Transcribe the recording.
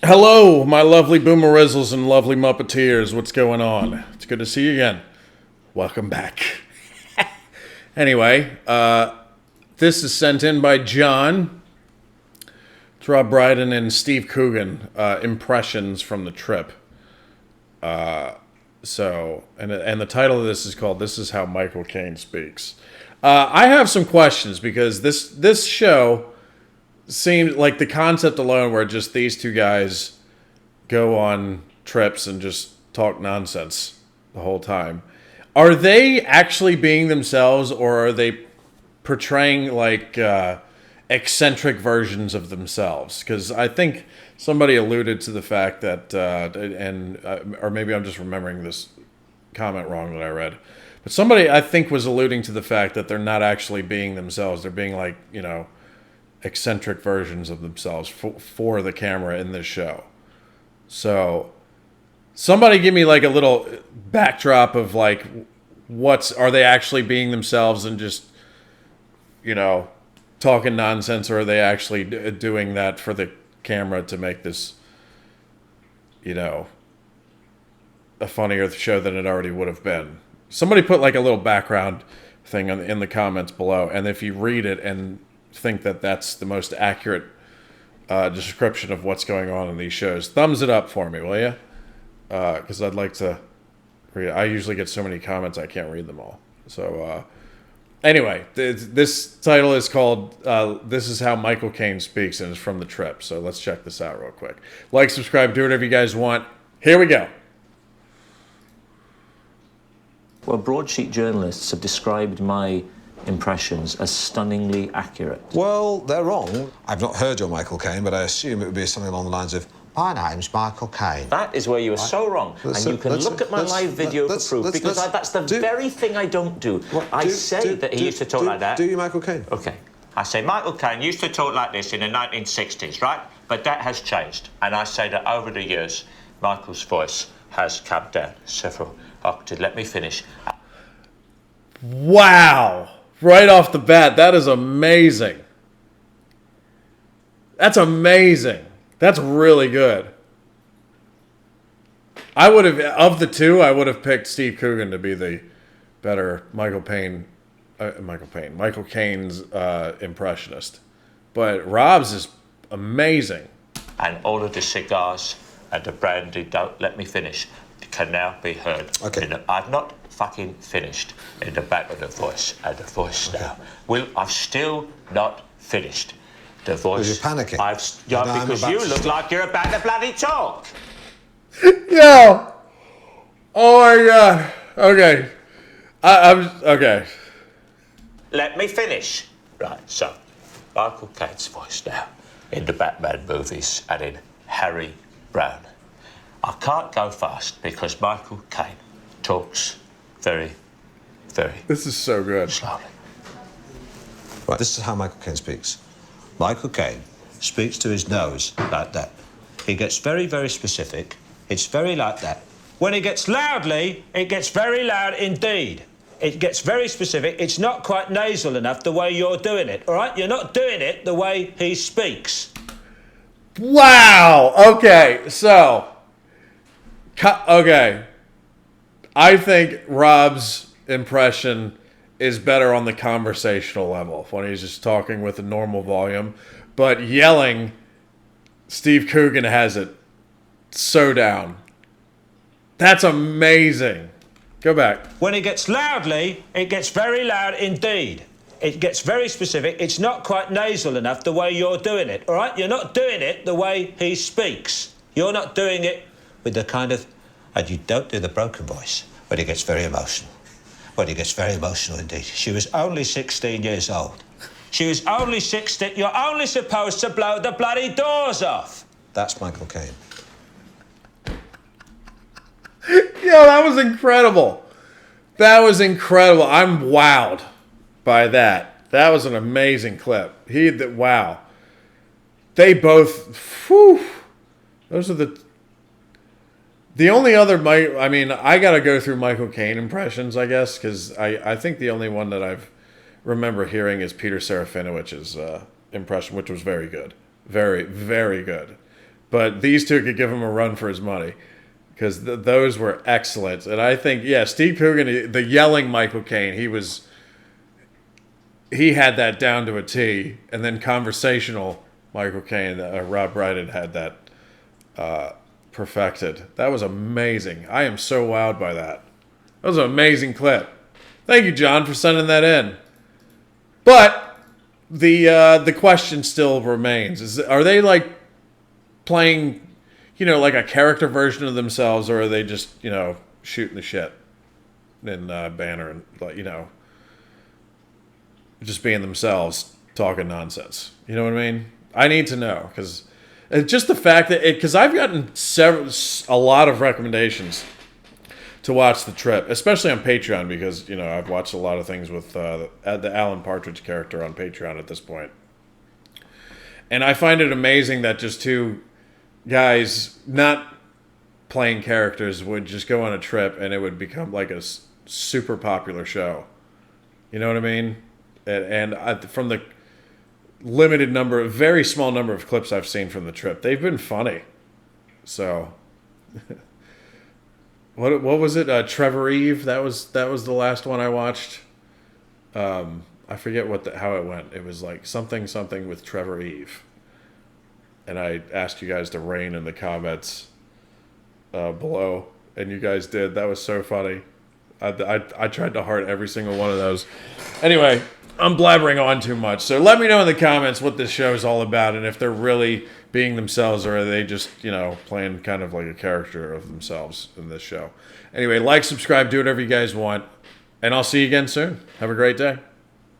Hello, my lovely boomerizzles and lovely Muppeteers. What's going on? It's good to see you again. Welcome back. Anyway, this is sent in by John. It's Rob Brydon and Steve Coogan, impressions from the trip. And the title of this is called "This Is How Michael Caine Speaks." I have some questions because this show seemed like the concept alone, where just these two guys go on trips and just talk nonsense the whole time. Are they actually being themselves, or are they portraying like eccentric versions of themselves? Because I think somebody alluded to the fact that, or maybe I'm just remembering this comment wrong that I read, but somebody I think was alluding to the fact that they're not actually being themselves. They're being like, eccentric versions of themselves for the camera in this show. So somebody give me like a little backdrop of like, are they actually being themselves and just, talking nonsense, or are they actually doing that for the camera to make this, a funnier show than it already would have been? Somebody put like a little background thing in the comments below, and if you read it and think that that's the most accurate description of what's going on in these shows, thumbs it up for me, will you? Because I'd like to read it. I usually get so many comments I can't read them all. So anyway, this title is called "This Is How Michael Caine Speaks," and it's from the trip. So let's check this out real quick. Like, subscribe, do whatever you guys want. Here we go. Well, broadsheet journalists have described my impressions as stunningly accurate. Well, they're wrong. I've not heard your Michael Caine, but I assume it would be something along the lines of, "My name's Michael Caine." That is where you are so wrong. And you can look at my live video for proof, because that's the very thing I don't do. I say that he used to talk like that. Do you, Michael Caine? OK. I say Michael Caine used to talk like this in the 1960s, right? But that has changed. And I say that over the years, Michael's voice has come down several octaves. Let me finish. Wow. Right off the bat, that is amazing. That's amazing. That's really good. I would have, of the two, I would have picked Steve Coogan to be the better Michael Caine's impressionist. But Rob's is amazing. And all of the cigars and the brandy, don't let me finish, can now be heard. Okay. I've not fucking finished in the back of the voice, and the voice now. I've still not finished. The voice. You're panicking. Because you look like you're about to bloody talk. Yo! Oh my god. Okay. I'm okay. Let me finish. Right, so Michael Caine's voice now in the Batman movies and in Harry Brown. I can't go fast because Michael Caine talks very, very This is so good. slowly. Right, this is how Michael Caine speaks. Michael Caine speaks to his nose like that. He gets very, very specific. It's very like that. When he gets loudly, it gets very loud indeed. It gets very specific. It's not quite nasal enough the way you're doing it, all right? You're not doing it the way he speaks. Wow. Okay, so okay. I think Rob's impression is better on the conversational level when he's just talking with a normal volume, but yelling, Steve Coogan has it so down. That's amazing. Go back. When it gets loudly, it gets very loud indeed. It gets very specific. It's not quite nasal enough the way you're doing it, all right? You're not doing it the way he speaks. You're not doing it with the kind of... And you don't do the broken voice when he gets very emotional. When he gets very emotional indeed. She was only 16 years old. She was only 16. You're only supposed to blow the bloody doors off. That's Michael Caine. Yo, that was incredible. That was incredible. I'm wowed by that. That was an amazing clip. Wow. They both, whew, those are the only other, I got to go through Michael Caine impressions, I guess, because I think the only one that I've remember hearing is Peter Serafinowicz's impression, which was very good. Very, very good. But these two could give him a run for his money because those were excellent. And I think, yeah, Steve Coogan, the yelling Michael Caine, he had that down to a T. And then conversational Michael Caine, Rob Brydon had that perfected. That was amazing. I am so wowed by that. That was an amazing clip. Thank you, John, for sending that in. But the question still remains: are they like playing, like a character version of themselves, or are they just, shooting the shit in Banner and just being themselves, talking nonsense? You know what I mean? I need to know because just the fact that because I've gotten a lot of recommendations to watch The Trip, especially on Patreon, because I've watched a lot of things with the Alan Partridge character on Patreon at this point, and I find it amazing that just two guys not playing characters would just go on a trip and it would become like a super popular show. You know what I mean? And from the very small number of clips I've seen from The Trip, they've been funny. So. What was it? Trevor Eve. That was the last one I watched. I forget how it went. It was like something with Trevor Eve, and I asked you guys to rain in the comments below, and you guys did. That was so funny. I tried to heart every single one of those. Anyway, I'm blabbering on too much. So let me know in the comments what this show is all about, and if they're really being themselves, or are they just, playing kind of like a character of themselves in this show. Anyway, like, subscribe, do whatever you guys want, and I'll see you again soon. Have a great day.